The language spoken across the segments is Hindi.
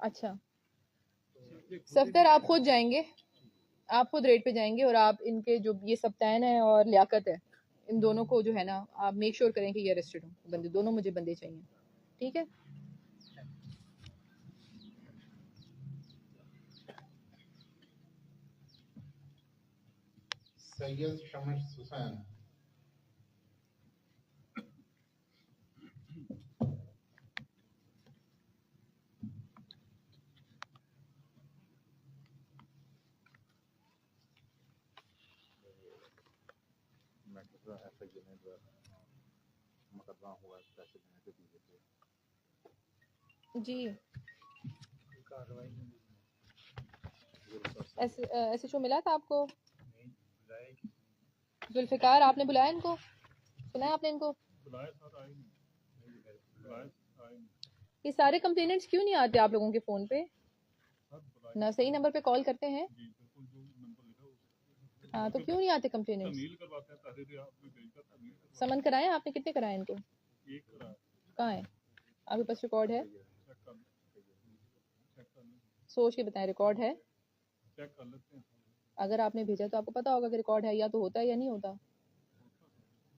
अच्छा सफ्तर आप खुद जाएंगे, आप खुद रेट पे जाएंगे और आप इनके जो ये सप्तान है और लियाकत है, इन दोनों को जो है ना आप मेक श्योर करें कि ये अरेस्टेड हो बंदे, दोनों मुझे बंदे चाहिए, ठीक है। सैयद शमस हुसैन, जी ऐसे शो मिला था आपको? जुल्फिकार आपने बुलाया इनको? सुना है आपने इनको? ये सारे कंप्लेनेंट्स क्यों नहीं आते आप लोगों के फोन पे? ना सही नंबर पे कॉल करते हैं? हाँ तो क्यों नहीं आते कंप्लेनेंट्स? समन कराए आपने? कितने कराए इनको? कहाँ है आपके पास? रिकॉर्ड है? सोच के बताएं, रिकॉर्ड है? अगर आपने भेजा तो आपको पता होगा कि रिकॉर्ड है, या तो होता है या नहीं होता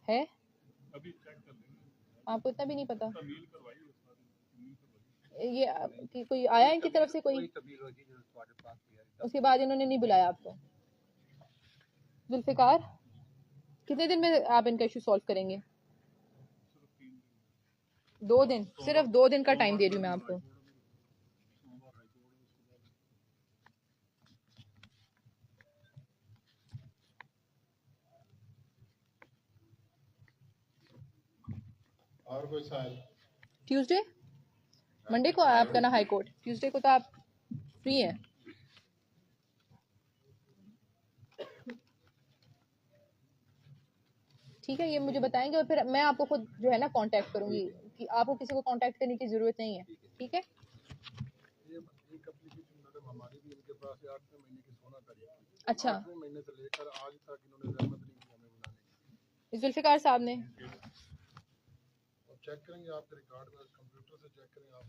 है। आपको इतना भी नहीं पता? ये कोई आया इनकी तरफ से कोई? उसके बाद इन्होंने नहीं बुलाया आपको? जुल्फिकार कितने दिन में आप इनका इशू सॉल्व करेंगे? 2 दिन? सिर्फ 2 दिन का टाइम दे रही हूँ मैं आपको। और कोई सवाल? ट्यूसडे मंडे को आपका ना हाई कोर्ट, ट्यूसडे को तो आप फ्री हैं। ठीक है, ये मुझे बताएंगे और फिर मैं आपको खुद जो है ना कांटेक्ट करूंगी, कि आपको किसी को कांटेक्ट करने की जरूरत नहीं है, ठीक है। अच्छा महीने से लेकर आज तक इन्होंने रहमत नहीं की हमें बुलाने की। जुल्फिकार साहब ने चेक करेंगे आपके रिकॉर्ड में, कंप्यूटर से चेक करेंगे आप,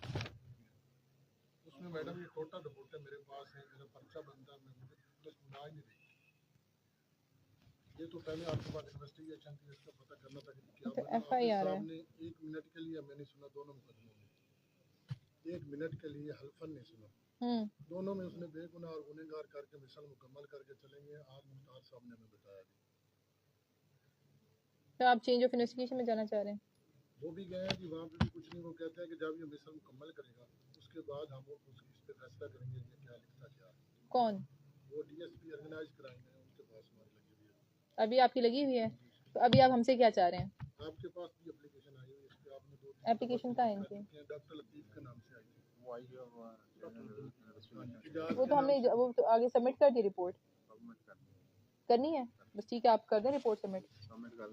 उसमें मैडम ये टोटल रिपोर्ट है मेरे पास है, मेरा पर्चा बनता है, मैं मुझे सुना ही नहीं रही। ये तो पहले आपके पास इन्वेस्टिगेशन थी, इसका पता करना था कि क्या बना। FIR है। आपने 1 मिनट के लिए मैंने सुना दोनों मुकदमों में, 1 मिनट के लिए हल्फन नहीं सुना। दोनों में उसने बेगुनाह और गुनहगार करके मिशन मुकम्मल करके चलेंगे। आज मुख्तार साहब ने हमें बताया तो आप चेंज ऑफ इन्वेस्टिगेशन में जाना चाह रहे हैं? वो भी गए हैं कि वहाँ पे भी कुछ नहीं, वो कहते हैं कि जब ये मिशन मुकम्मल करेगा उसके बाद हम इस पे फैसला करेंगे कि क्या लिखता क्या है। कौन? वो DSP ऑर्गेनाइज कराएंगे, उनके पास हमारी लगी हुई है। अभी आपकी लगी हुई है, तो अभी आप हमसे क्या चाह रहे हैं? आपके पास भी एप्लीकेशन आई हुई है, इस पे आपने 2 एप्लीकेशन का है इनकी? डॉक्टर लतीफ के नाम से आई थी, वो आई है। वो तो हमने वो तो आगे सबमिट कर दी रिपोर्ट, करनी है बस, ठीक है आप कर दें रिपोर्ट सबमिट।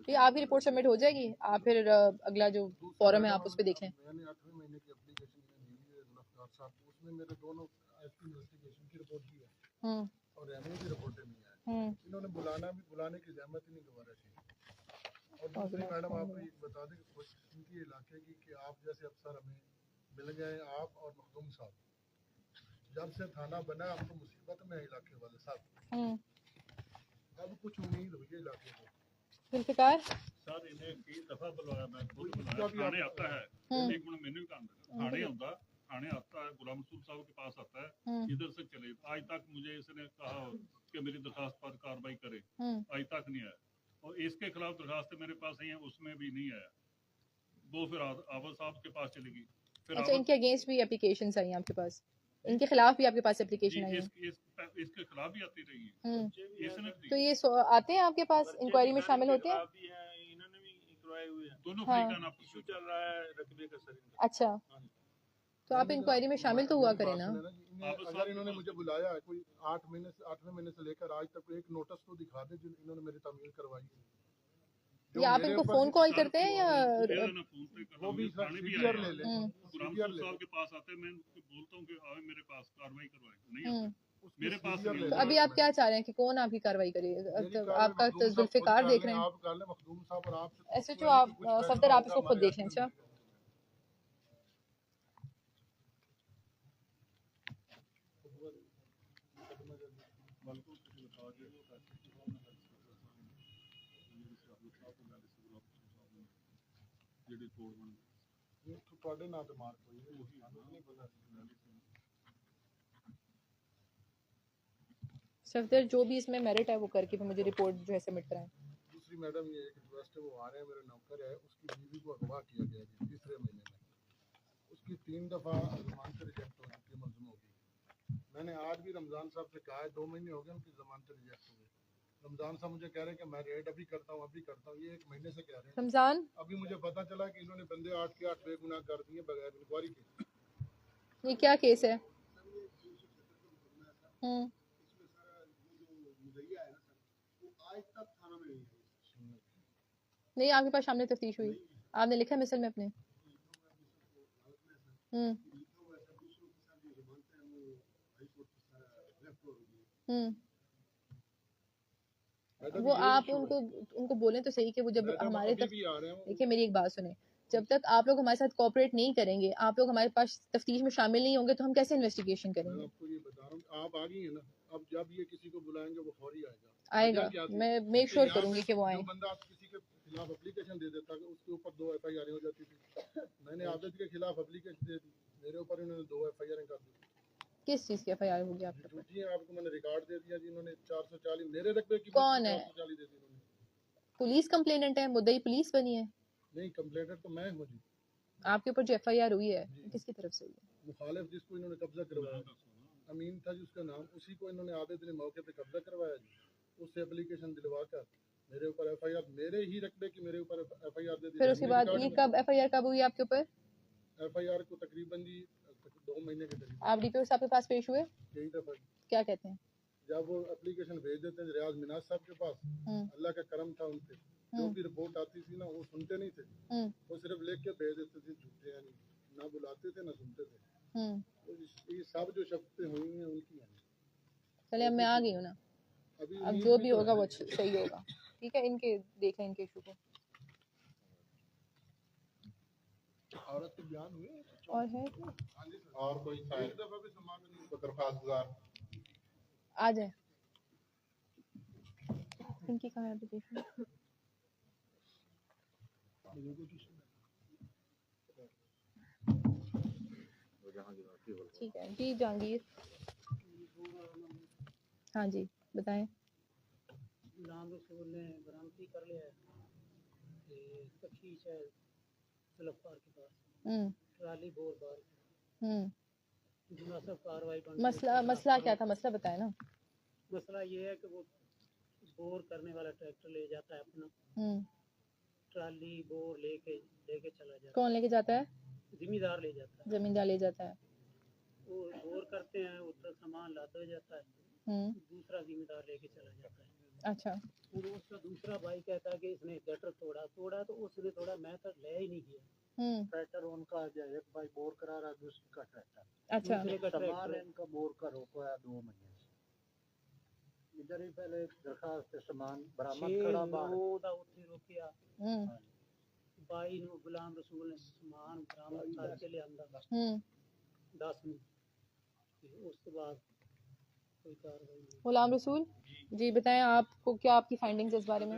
ये आपकी रिपोर्ट सबमिट हो जाएगी, आप फिर अगला जो फॉरम है आप उस पर देख लें। मैंने 8वें महीने की एप्लीकेशन दी हुई है मुख्तार साहब, उसमें मेरे दोनों इन्वेस्टिगेशन की रिपोर्ट भी है और रेवेन्यू की रिपोर्टें भी हैं। इन्होंने बुलाने की जहमत ही नहीं दोबारा की। और दूसरी मैडम आपको ये बता दें कि खुशकिस्मती इलाके की कि आप जैसे अफसर हमें मिल गए, आप और मखदूम साहब। जब से थाना बना हम तो मुसीबत में है इलाके वाले साहब, अब कुछ उम्मीद हुई है इलाके को। जुल्फिकार सर इन्हें कई दफा बुलाया, मैं खुद बुलाया, थाने आता है, एक मिनट मैंने भी काम थाने आता, थाने आता है, गुलाम रसूल साहब के पास आता है, इधर से चले, आज तक मुझे इसने कहा कि मेरी दरखास्त पर कार्रवाई करे, आज तक नहीं आया। और इसके खिलाफ दरखास्तें मेरे पास आई हैं, उसमें भी नहीं आया। वो फिर आवाज साहब के पास चलेगी। अच्छा, इनके अगेंस्ट भी एप्लीकेशंस आई हैं आपके पास? इनके खिलाफ भी आपके पास एप्लीकेशन आई है? इसके खिलाफ भी आती रही है। तो ये आते हैं आपके पास, इंक्वायरी में शामिल होते हैं? इन्होंने भी इंक्वायरी हुई है, दोनों फरीकान आप इशू चल रहा है रकबे का सर। अच्छा, तो आप इंक्वायरी में शामिल तो हुआ करें ना। अगर इन्होंने मुझे बुलाया है कोई 8वें महीने से लेकर आज तक एक नोटिस तो दिखा दे जो इन्होंने मेरी तमील करवाई है। या आप इनको फोन कॉल करते हैं या वो भी सीडीआर ले लें, सीडीआर साहब के पास आते हैं, मैं उनको बोलता हूं कि आए मेरे पास कार्रवाई करवाएं, नहीं मेरे पास तो अभी आप क्या चाह रहे हैं कि कौन आपकी कार्रवाई करे? आपका जुल्फिकार देख रहे हैं? आप कर लें मखदूम साहब और आप SHO आप सफदर आप इसको खुद देख लें। अच्छा बिल्कुल किसी बता दिया वो पैसे की बात ना ਜਿਹੜੀ ਤੋੜ ਬਣ ਤੁਹਾਡੇ ਨਾਂ ਤੇ ਮਾਰਕ ਹੋਈ ਹੈ ਸਾਨੂੰ ਨਹੀਂ ਪਤਾ सफदर जो भी इसमें मेरिट है वो करके फिर मुझे रिपोर्ट जो है सबमिट कराएं। दूसरी मैडम ये एक रिक्वेस्ट है, वो आ रहे हैं, मेरे नौकर है, उसकी बीवी को अगवा किया गया जी तीसरे महीने में, उसकी 3 दफ़ा जमानत रिजेक्ट हो चुकी है, मंजूर होगी। मैंने आज भी रमज़ान साहब से कहा है, 2 महीने हो गए उनकी जमानत रिजेक्ट हो गई। रमज़ान साहब मुझे कह रहे हैं कि मैं रेड अभी करता हूँ ये 1 महीने से कह रहे हैं। रमज़ान अभी मुझे पता चला कि इन्होंने बंदे 8 के 8 बेगुनाह कर दिए बगैर इंक्वायरी के। ये क्या केस है? नहीं, आपके पास सामने तफ्तीश हुई, आपने लिखा मिसल में अपने? वो आप उनको बोलें तो सही कि वो जब हमारे देखिए मेरी एक बात सुने, जब तक आप लोग हमारे साथ कोऑपरेट नहीं करेंगे, आप लोग हमारे पास तफ्तीश में शामिल नहीं होंगे तो हम कैसे इन्वेस्टिगेशन करेंगे? आपको ये बता रहा हूँ, आप आ गई है ना, अब जब ये किसी को बुलाएंगे वो फौरी आएगा, मैं मेक श्योर करूंगी कि वो आए। बंदा किसी के खिलाफ एप्लीकेशन दे देता उसके ऊपर 2 FIR हो जाती थी। मैंने आबिद के खिलाफ एप्लीकेशन दे दी, मेरे ऊपर इन्होंने 2 FIR कर दी। किस चीज की FIR होगी आपके ऊपर? जी आपको मैंने रिकॉर्ड दे दिया जी, इन्होंने 440 मेरे रकबे की कौन है? 440 दे दी इन्होंने। पुलिस कंप्लेनेंट है, मुद्दई पुलिस बनी है? नहीं, कंप्लेनेंट तो मैं हूं जी। आपके ऊपर जो FIR हुई है किसकी तरफ से हुई है? मुखालिफ जिसको इन्होंने कब्जा करवाया, अमीन था जी उसका नाम, उसी को इन्होंने आबिद ने मौके पे कब्जा करवाया जी, उससे एप्लीकेशन दिलवा कर मेरे ऊपर FIR, मेरे ही रकबे की मेरे ऊपर FIR दे दी। फिर उसके बाद ये कब FIR कब हुई आपके ऊपर? FIR को तकरीबन जी 2 महीने के करीब। आप DPO साहब के पास पेश हुए? कई दफा। क्या कहते हैं? जब वो एप्लीकेशन भेज देते हैं रियाज मिनाज साहब के पास, अल्लाह का करम था उनपे, जो भी रिपोर्ट आती थी ना वो सुनते नहीं थे, वो सिर्फ लिख के भेज देते थे, झूठे यानी ना बुलाते थे ना सुनते थे। तो ये सब जो शक्तें हुई हैं उनकी हैं। चले अब मैं आ गई हूँ ना, अब जो भी होगा वो सही होगा, ठीक है? इनके देखें इनके इशू को। औरत के बयान हुए और है और कोई एक दफा भी समाज नहीं दरखास्त गुजार आ जाए। इनकी कहाँ है एप्लीकेशन? ठीक है जी जहांगीर, हाँ जी बताएं। नाम रसूल ने बरामदी कर लिया है कि तफ्तीश है सुलफार के पास, ट्राली बोर बार मुनासिब कार्रवाई। मसला क्या था? मसला बताए ना। मसला ये है कि वो बोर करने वाला ट्रैक्टर ले जाता है अपना, ट्राली बोर लेके चला जाता है। कौन लेके जाता है? जिम्मेदार ले जाता है। जमींदार ले जाता है। वो बोर करते हैं, उधर सामान लाता जाता है, दूसरा जिम्मेदार लेके चला जाता है। अच्छा। फिर उसका दूसरा भाई कहता है कि इसने गटर तोड़ा तो उसने तोड़ा, मैं तो ले ही नहीं गया। ट्रैक्टर उनका एक भाई बोर करा रहा, दूसरे का ट्रैक्टर। अच्छा। सामान इनका बोर का रोका 2 महीने से। इधर ही पहले दरखास्त सामान बरामद करा बाहर ਉੱਥੇ ਰੋਕਿਆ। भाई ਨੂੰ गुलाम रसूल ने सामान बरामद करके लियांदा 10 ਨੂੰ, ਉਸ ਤੋਂ ਬਾਅਦ कोई कार्रवाई नहीं। गुलाम रसूल जी बताएं, आपको क्या आपकी फाइंडिंग्स इस बारे में?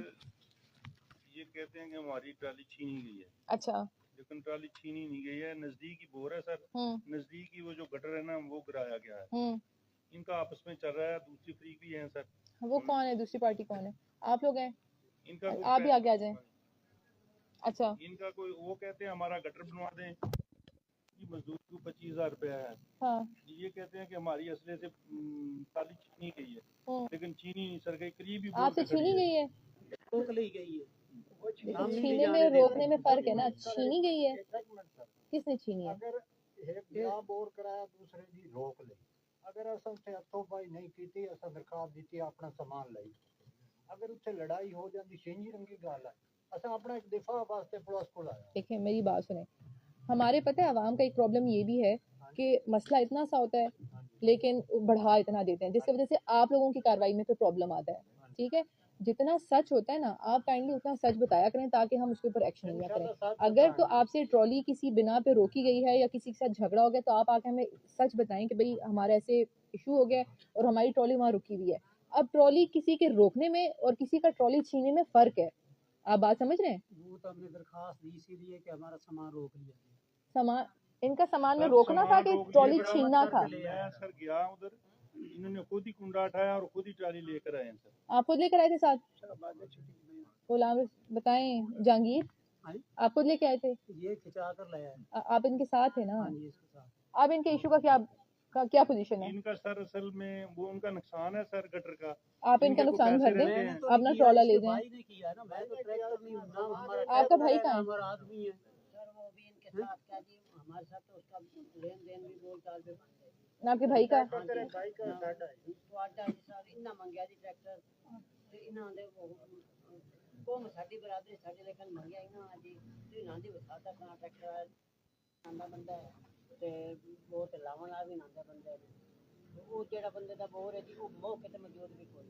ये कहते हैं कि हमारी ट्राली छीनी गई है। अच्छा। लेकिन ट्राली छीनी नहीं गई है, नजदीक ही बोर है सर, नजदीक ही वो जो गटर है ना वो गिराया गया है। इनका आपस में चल रहा है, दूसरी फ्रीक भी है सर। वो कौन है? दूसरी पार्टी कौन है? आप लोग हैं? इनका आप भी आगे आ जाएं। अच्छा। इनका कोई वो कहते हैं हमारा गटर बनवा दें, मजदूर को 25,000 रुपया है। हाँ। ये कहते हैं कि हमारी असले से ट्राली छीनी गई है, लेकिन छीनी नहीं सर गई, करीब ही आपसे छीनी गई है, रोक ली गई है। छीने में रोकने में फर्क है ना। छीनी गई है, किसने छीनी है? अगर एक बोर कराया दूसरे दी रोक ले, अगर असल से हथों पाई नहीं की असा दरखास्त दी अपना सामान लाई, अगर उससे लड़ाई हो जाती छिंजी रंगी गाल है, असा अपना एक दिफा वास्ते पुलिस को लाया। देखिए मेरी बात सुने, हमारे पता है आवाम का एक प्रॉब्लम ये भी है कि मसला इतना सा होता है लेकिन बढ़ा इतना देते हैं, जिसकी वजह से आप लोगों की कार्रवाई में फिर प्रॉब्लम आता है। ठीक है, जितना सच होता है ना, आप काइंडली उतना सच बताया करें ताकि हम उसके ऊपर एक्शन लिया करें। अगर तो आपसे ट्रॉली किसी बिना पे रोकी गई है या किसी के साथ झगड़ा हो गया तो आप आके हमें सच बताएं कि भाई हमारा ऐसे इशू हो गया और हमारी ट्रॉली वहाँ रुकी हुई है। अब ट्रॉली किसी के रोकने में और किसी का ट्रॉली छीनने में फर्क है, आप बात समझ रहे हैं? वो तो हमने दरखास्त दी इसीलिए कि हमारा सामान रोक लिया। सामान, इनका सामान में रोकना था कि ट्रॉली छीनना था? मैं सर गया उधर, इन्होंने खुद ही कुंडा उठाया और खुद ही ट्राली लेकर आए हैं सर। आप खुद लेकर आए थे साथ? गुलाम बताएं जहांगीर, आप खुद लेके आए थे? ये खिंचा कर लाया है। आप इनके साथ है ना? हाँ जी, इसके साथ। अब इनके इशू का क्या पोजीशन है? इनका सर असल में वो उनका नुकसान है सर गटर का। आप इनका नुकसान भर दें, अपना ट्रॉला ले जाएं। भाई ने किया ना, मैं तो ट्रैक्टर नहीं हूं ना, हमारा आपका भाई कहाँ है? हमारा आदमी है सर, वो भी इनके साथ क्या जी, हमारे साथ तो उसका लेन देन भी बोल चाल पे ना आपके भाई का? भाई का साडा है तो आटा जी सर इन्ना मंगया जी ट्रैक्टर ते इन्हां दे को साडी बरादरी साडे लेखन मंगया इन्हां जी ते इन्हां दी वसाता का ट्रैक्टर आंदा बंदा है ते वो ते लावन आ भी नांदा बंदा है, वो जेड़ा बंदे दा बोर है जी वो मौके ते मौजूद भी कोई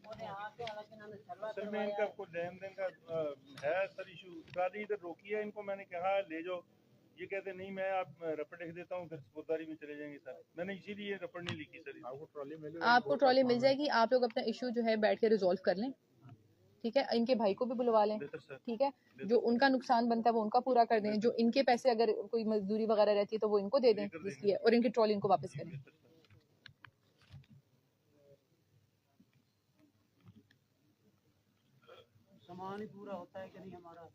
ओने आके हालांकि इन्होंने सर्वा असल में इनका कोई लेन देन का है सर इशू। ट्राली इधर रोकी है, इनको मैंने कहा ले जाओ, ये कहते नहीं मैं आप रपड़ लिख देता हूँ फिर सपोदारी में चले जाएंगे सर। मैंने इसीलिए रपड़ नहीं लिखी सर। आपको ट्रॉली मिल जाएगी, आप लोग अपना इशू जो है बैठ के रिजॉल्व कर लें, ठीक है? इनके भाई को भी बुलवा लें, ठीक है? जो उनका नुकसान बनता है वो उनका पूरा कर दें, जो इनके पैसे अगर कोई मजदूरी वगैरह रहती है तो वो इनको दे दें जिसकी है, और इनकी ट्रॉली इनको वापस करें। सामान ही पूरा होता है कि नहीं हमारा?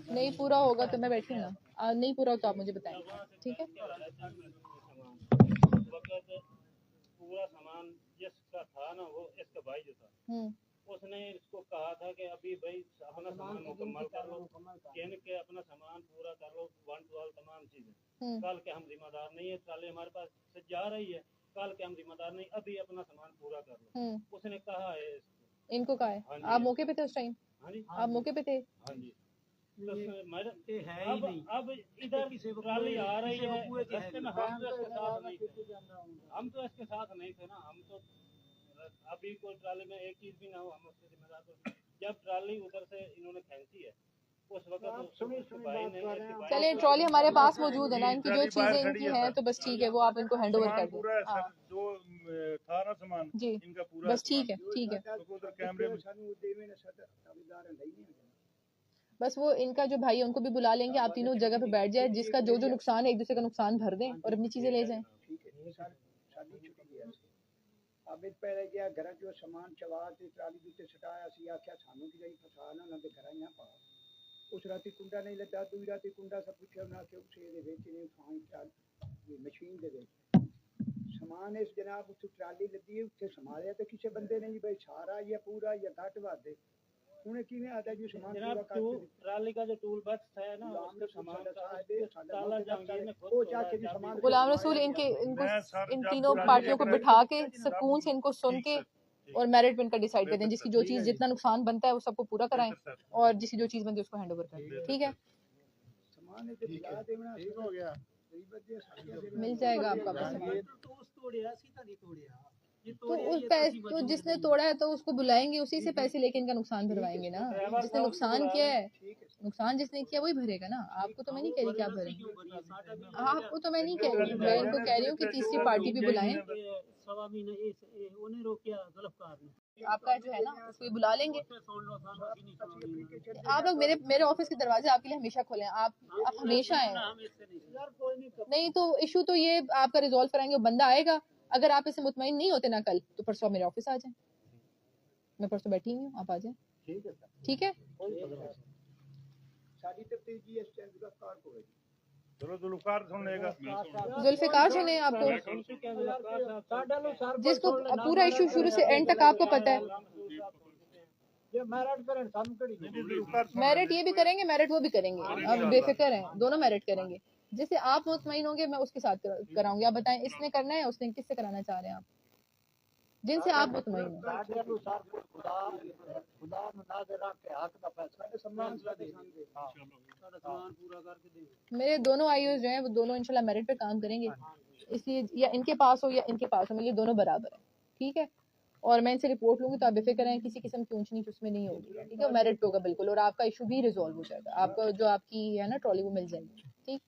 नहीं पूरा होगा तो मैं बैठी हूँ ना, नहीं पूरा हो तो आप मुझे बताएं, ठीक है? पूरा सामान जिसका था ना वो इसका भाई जो था उसने इसको कहा था कि अभी भाई अपना सामान मुकम्मल कर लो, कहने के अपना सामान पूरा कर लो, 1 to 12 तमाम चीजें, कल के हम जिम्मेदार नहीं है, ट्राली हमारे पास से जा रही है, कल के हम जिम्मेदार नहीं, अभी अपना सामान पूरा कर लो, उसने कहा है इनको कहा है। आप मौके पे थे उस टाइम? हाँ जी, आप मौके पे थे? हाँ जी। तो अब इधर ट्राली आ रही है, रास्ते में हम तो इसके साथ नहीं थे, हम तो इसके साथ नहीं थे ना, हम तो अभी कोई ट्राली में एक चीज भी ना हो हम उसके जिम्मेदार तो। जब ट्राली उधर से इन्होंने खींची है उस वक्त भाई ने, चले ट्रॉली हमारे पास मौजूद है ना, इनकी जो चीजें इनकी हैं तो बस ठीक है, वो आप इनको हैंड ओवर कर दें। हाँ जो था ना सामान जी इनका पूरा बस ठीक है, ठीक है। कैमरे में बस वो इनका जो भाई है उनको भी बुला लेंगे, आप तीनों जगह पे बैठ जाए, जिसका जो जो नुकसान है एक दूसरे का नुकसान भर दें और अपनी चीजें ले जाएं। अब पहले गया घर जो सामान चवा ते ट्राली उत्ते सटाया सी आख्या सानू की जाई फसा ना उन्हां दे घर ना पा उस राती कुंडा नहीं लगा, दूसरी राती कुंडा सब पूछे ना कि उसे दे विच ने फाई चाल मशीन दे विच सामान इस जनाब उत्ते ट्राली लदी है उत्ते संभालिया ते किसी बंदे ने भाई सारा या पूरा या घट वादे उन्हें किवें आता जी सामान पूरा कर ट्राली का जो टूल बॉक्स है ना उसके सामान का ताला जहांगीर ने खुद वो जाके जी सामान गुलाम रसूल इनको इन तीनों पार्टियों को बिठा के सुकून से इनको सुन के और मेरिट पे इनका डिसाइड कर दें, जिसकी जो चीज जितना नुकसान बनता है वो सबको पूरा कराएं और जिसकी जो चीज बनती है उसको हैंड ओवर करें, ठीक है? सामान ते दिला देना हो गया मिल जाएगा आपका सामान। तो उस तोड़िया सीधा नहीं तोड़िया, ये तो उस पैसे तो जिसने तोड़ा है तो उसको बुलाएंगे, उसी से पैसे लेके इनका नुकसान भरवाएंगे ना। जिसने नुकसान किया है, नुकसान जिसने किया वही भरेगा ना। आपको तो मैं नहीं कह रही कि आप भरेंगे, आपको तो मैं नहीं कह रही, मैं इनको कह रही हूँ कि तीसरी पार्टी भी बुलाएं। सवा महीने उन्हें रोकिया जुल्फकार ने, आपका जो है ना उसको बुला लेंगे। आप लोग मेरे ऑफिस के दरवाजे आपके लिए हमेशा खोले हैं, आप हमेशा आए। नहीं तो इशू तो ये आपका रिजॉल्व कराएंगे, बंदा आएगा, अगर आप इसे मुतमईन नहीं होते ना कल तो परसों मेरे ऑफिस आ जाएं, मैं परसों बैठी हुई हूँ, आप आ जाएं, ठीक है? साडी तफ्तीश इस टाइम जुल्फकार को है। चलो जुल्फकार सुन लेगा, जुल्फिकार सुने आपको, जिसको पूरा इशू शुरू से एंड तक आपको पता है। मेरिट ये भी करेंगे, मेरिट वो भी करेंगे, अब बेफिक्र हैं, दोनों मेरिट करेंगे। जिससे आप मुतमईन होंगे मैं उसके साथ कराऊंगी। आप बताएं इसने करना है, उसने किससे कराना चाह रहे हैं आप, जिनसे आप मुतमईन हो। मेरे दोनों आईओज जो हैं वो दोनों इंशाल्लाह मेरिट पे काम करेंगे, इसलिए या इनके पास हो या इनके पास हो, मेरे लिए दोनों बराबर है। ठीक है, और मैं इनसे रिपोर्ट लूंगी तो आप बेफिक्र रहें, किसी किस्म की ऊंच नीच उसमें नहीं होगी, ठीक है, मेरिट पे होगा बिल्कुल, और आपका इशू भी रिजॉल्व हो जाएगा, आपका जो आपकी है ना ट्रॉली वो मिल जाएगी। ठीक,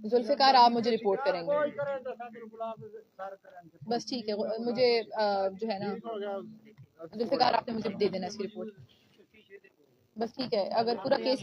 जुल्फिकार आप मुझे रिपोर्ट करेंगे बस, ठीक है, मुझे जो है ना जुल्फिकार आपने मुझे दे देना इसकी रिपोर्ट बस, ठीक है, अगर पूरा केस